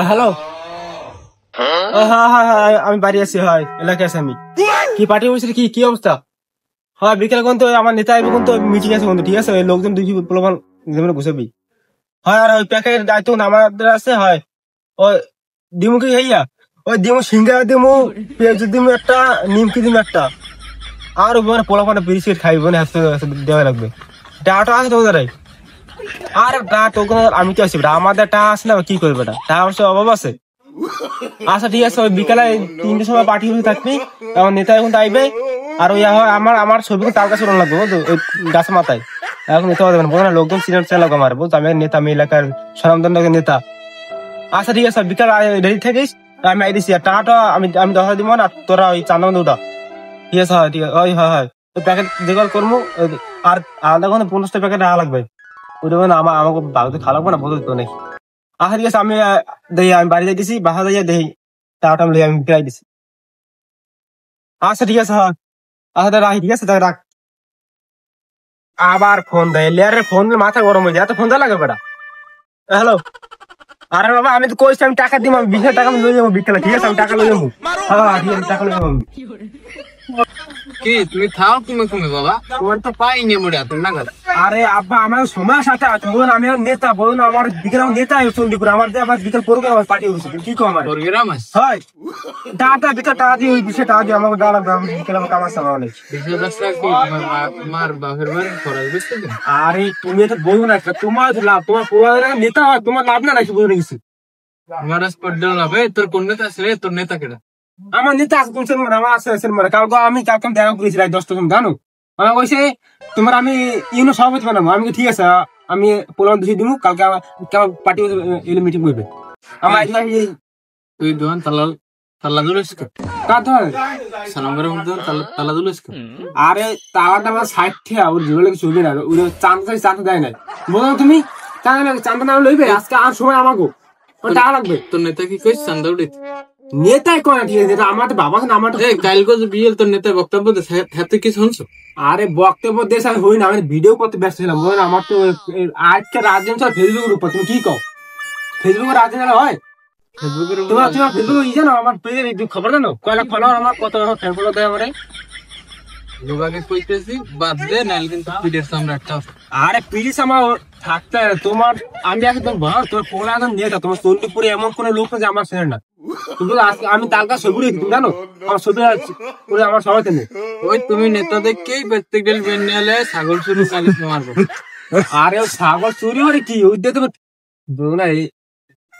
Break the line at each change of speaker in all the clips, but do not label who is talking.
Hello. হ্যাঁ হ্যাঁ হ্যাঁ, আমি বাড়ি আছি। হয় এলাকায় আছি আমি। কি পার্টি বলছিল? কি কি অবস্থা? হয় বিকেল কোন তো আমার নেতা আসবে, কোন তো মিটিং আছে কোন, ঠিক আছে? ওই লোকজন দুই প্রলোভন ঘুষাবি। হয় আর ওই প্যাকের দায়িত্ব আমাদের আছে। হয় ওই দিমু কি হইয়া, ওই দিমু সিঙ্গা দিমু, পেঁয়াজ দিমু একটা, নিমকি দিমু একটা, আর মানে পোলাপানে বিস্কিট খাইব না, হাতে দেওয়া লাগবে। টাটা আছে তো ওদের। আরে টা তো আমি তো আছি, আমাদের টা আছে না, কি করবে? টা অবশ্য অভাব আছে। আচ্ছা ঠিক আছে, ওই বিকালে 3টের সময় পার্টি হয়ে থাকবি। আমার নেতা এখন আইবে। আর ওই আমার আমার ছবি তার কাছে লাগবে, বুঝতো? ওই গাছের মাথায় এখন নিতে পারবে না, বলো না? লোকজন সিনেট চালাক আমার, বুঝতো? আমি নেতা, আমি এলাকার স্বনামধন্য নেতা। আচ্ছা ঠিক আছে, বিকাল রেডি থাকিস। আমি আইদিছি। আর টাকাটা আমি আমি 10 দিব না, তোরা ওই চান্দা উঠা। ঠিক আছে? হয় ঠিক আছে। ওই হয় হয় ওই প্যাকেট যেগুলো করবো। আর আলাদা কোনো 50টা প্যাকেট রাখা লাগবে। ওইটা আমার আমাকে বাড়িতে খাওয়া লাগবে না, বুঝতো নাকি? আচ্ছা ঠিক আছে, আমি দেখি, আমি বাড়ি যাইতেছি, বাসা যাইয়া দেখি টাকাটা আমি আমি ফিরাই দিছি। আচ্ছা ঠিক আছে। হ্যাঁ আচ্ছা রাখি, ঠিক আছে? তাহলে রাখ। আবার ফোন দেয়, লেয়ারের ফোন দিলে মাথা গরম হয়ে যায়, এত ফোন দেওয়া লাগে বেটা। হ্যালো। আরে বাবা, আমি তো কইছি আমি টাকা দিব, আমি 20,000 টাকা আমি লই যাবো বিকেলে, ঠিক আছে? আমি টাকা লই যাবো। হ্যাঁ ঠিক আছে, টাকা লই যাবো আমি।
কি তুমি থাও তুমি তুমি বাবা, তোমার তো পাইনি মোড়ে এত নাগাদ।
আরে আব্বা, আমার সময় সাথে আছে, বলুন আমি নেতা, বলুন আমার বিকেল, আমার নেতা চন্ডিপুর, আমার যে আবার বিকেল করবে, আমার পার্টি হচ্ছে, কি কো আমার?
প্রোগ্রাম আছে
হয় টাকা বিকেল টাকা দিয়ে, ওই 20 টাকা দিয়ে আমাকে দেওয়া লাগবে, আমি বিকেল আমার কাম আছে আমার অনেক।
20,000 টাকা কি তোমার মার বাপের বাড়ি খরচ বুঝতে তো?
আরে তুমি তো বলবো না, তোমার লাভ, তোমার পুরো নেতা হয়, তোমার লাভ না নাকি? বুঝে গেছি।
আমার স্পর্ধা লাভে তোর কোন নেতা আছে রে? তোর নেতা কেডা?
আমার নেতা আছে কোন মানে, আমার আছে মানে, কালকে আমি দেখা করেছি রাত 10টার সময়, জানো? আমার কইছে তোমার আমি ইউনো সভাপতি বানাবো। আমি ঠিক আছে, আমি পোলাম দুই দিব, কালকে আমার পার্টি এলে মিটিং করবে আমার।
তুই দোকান তালা তালা দুলিস
কার ধরে
সালাম করে তালা দুলিস।
আরে তালাটা আমার সাইড থেকে, ওর জীবনে কিছু চলবে না, ওই চান্দা দেয় নাই, বলো তুমি? চান্দা না লইবে আজকে, আর সময় আমাকে টাকা লাগবে।
তোর নেতা কি কইস চান্দা উঠিত?
নেতাই করে, ঠিক আছে? আমার বাবা আমার
কালকে যে বিয়েল তোর নেতার বক্তব্য হাতে কি শুনছো?
আরে বক্তব্য দেশ আমি হই না, আমি ভিডিও করতে ব্যস্ত ছিলাম, বলেন? আমার তো আজকে রাজনীতি ফেসবুকের উপর, তুমি কি কও? ফেসবুকে রাজনীতি হয়?
ফেসবুকের
তোমার তোমার ফেসবুক ই জানো, আমার পেজের খবর জানো? কয় লাখ ফলোয়ার আমার, কত ফ্যান ফলো দেয় আমার।
লোকাকে কইতেছি বাদ দে, নাইলে কিন্তু পিঠের সামনে একটা।
আরে প্লিজ আমার থাকতে তোমার, আমি একদম ভালো, তোমার পোলা একদম নেতা, তোমার চন্ডিপুরে এমন কোন লোক না যে আমার চেনে না। কিন্তু আমি তার কাছে ছবি রেখেছি, তুমি জানো? আমার ছবি করে আমার সবাই চেনে।
ওই তুমি নেতা দেখেই প্রত্যেক দিন বেনিয়ালে ছাগল চুরি চালিয়ে মারবো।
আরে ও ছাগল চুরি করে কি, ওই দিয়ে তোমার না এই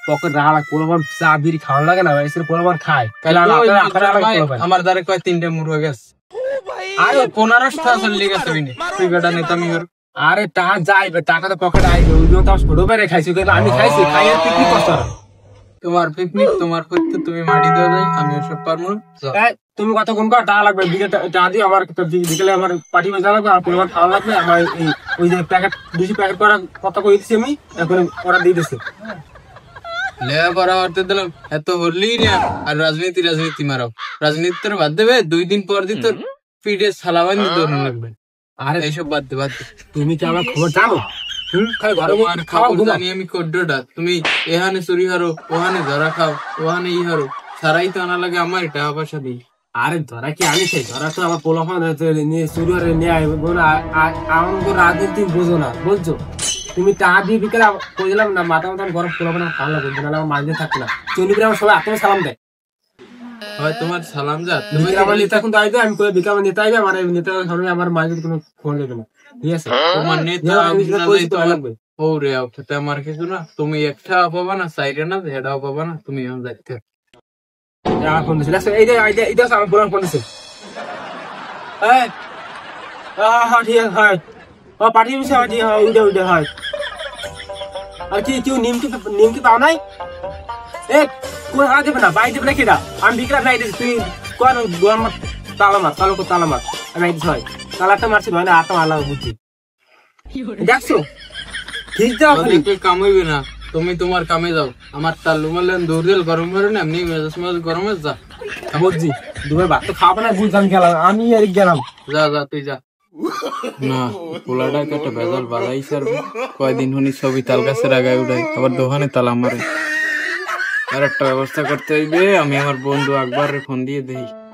পকেট রাখা পোলাপান চা বিড়ি খাওয়া লাগে না, এসে পোলাপান খায়।
আমার দ্বারা কয় 3টে মুরগা গেছে। আরে 15টা চল্লি গেছে তুই বেটা নেতা মিহর।
আরে টাকা যাইবে, টাকা তো পকেটে আইবে, ওই জন্য তো ছোট বেড়ে খাইছি, আমি খাইছি, খাই আর পিকনিক করতে হবে।
তোমার পিকনিক তোমার করতে, তুমি মাটি দেওয়া যায়, আমি ওসব পারবো না।
তুমি কতক্ষণ কর টাকা লাগবে? টাকা দিয়ে আমার বিকেলে আমার পার্টি বাজা লাগবে, আর পরিবার খাওয়া লাগবে আমার। ওই যে প্যাকেট 200 প্যাকেট করা কত করে দিচ্ছি আমি, এখন অর্ডার দিয়ে দিচ্ছে।
লেয়া করা করতে দিলাম এত হরলি না। আর রাজনীতি রাজনীতি মারাও, রাজনীতি তোর বাদ দেবে 2 দিন পর দিন তোর পিঠে সালাবান দিতে লাগবে।
আরে
এইসব বাদ দে বাদ দে।
তুমি কি আমার খবর জানো?
জানি আমি কড্ডোটা, তুমি এখানে চুরি হারো, ওখানে ধরা খাও, ওখানে ই হারো, সারাই তো আনা লাগে আমার টাকা পয়সা দিই।
আরে ধরা কি আমি সেই ধরা তো আমার পোলাপান নিয়ে চুরি করে নিয়ে আসবো না। আমার রাজনীতি বোঝো না, বলছো? তুমি টাকা দিয়ে বিকেলে কই দিলাম না, মাথা মাথা গরম পোলাপান ভালো লাগবে, নাহলে আমার মাঝে থাকবে না। চন্ডিপুরে আমার সবাই এত সালাম দেয়।
হয় তোমার সালাম যা,
তুমি আমার নেতা কিন্তু আইবে, আমি কই বিকাল নেতা আইবে, আমার নেতা সামনে আমার মাঝে কোনো ফোন দেবে না, ঠিক আছে?
তোমার নেতা লাগবে ও রে খেতে আমার কিছু না। তুমি একটা পাবা না, সাইডে না, হেডাও পাবা না, তুমি এখন যাইতে
ফোন দিচ্ছে। এই যে এইটা আমার পুরান ফোন দিচ্ছে। হ্যাঁ ঠিক আছে, হয় পাঠিয়ে দিচ্ছে, হয় ঠিক হয়, উইডে হয়। আর কি কেউ নিমকি পাও নাই? এ কোন হারা দেবে না, বাই দেবে না কেটা? আমি বিকেলে নাই দিচ্ছি, তুই কোন গোয়ার মাছ তালা মাছ, তালা মাছ আমি দিচ্ছি। হয় তালাটা মারছি, হয় না আটটা মারলা বুঝছি, দেখছো? ঠিক যাও,
কাম হইবে না, তুমি তোমার কামে যাও। আমার তাল্লু মারলেন দৌড় দিল গরম করে না, এমনি মেজাজ গরমে যা
বুঝছি। দুবার ভাত তো খাবো না, বুঝলাম, গেলাম আমি আর গেলাম।
যা যা তুই যা। না পোলাটা একটা বেজাল বাজাই সারবে, কয়দিন হনি ছবি তাল গাছের আগায় উঠাই, আবার দোকানে তালা মারে। আর একটা ব্যবস্থা করতে হইবে। আমি আমার বন্ধু আকবরের ফোন দিয়ে দেই।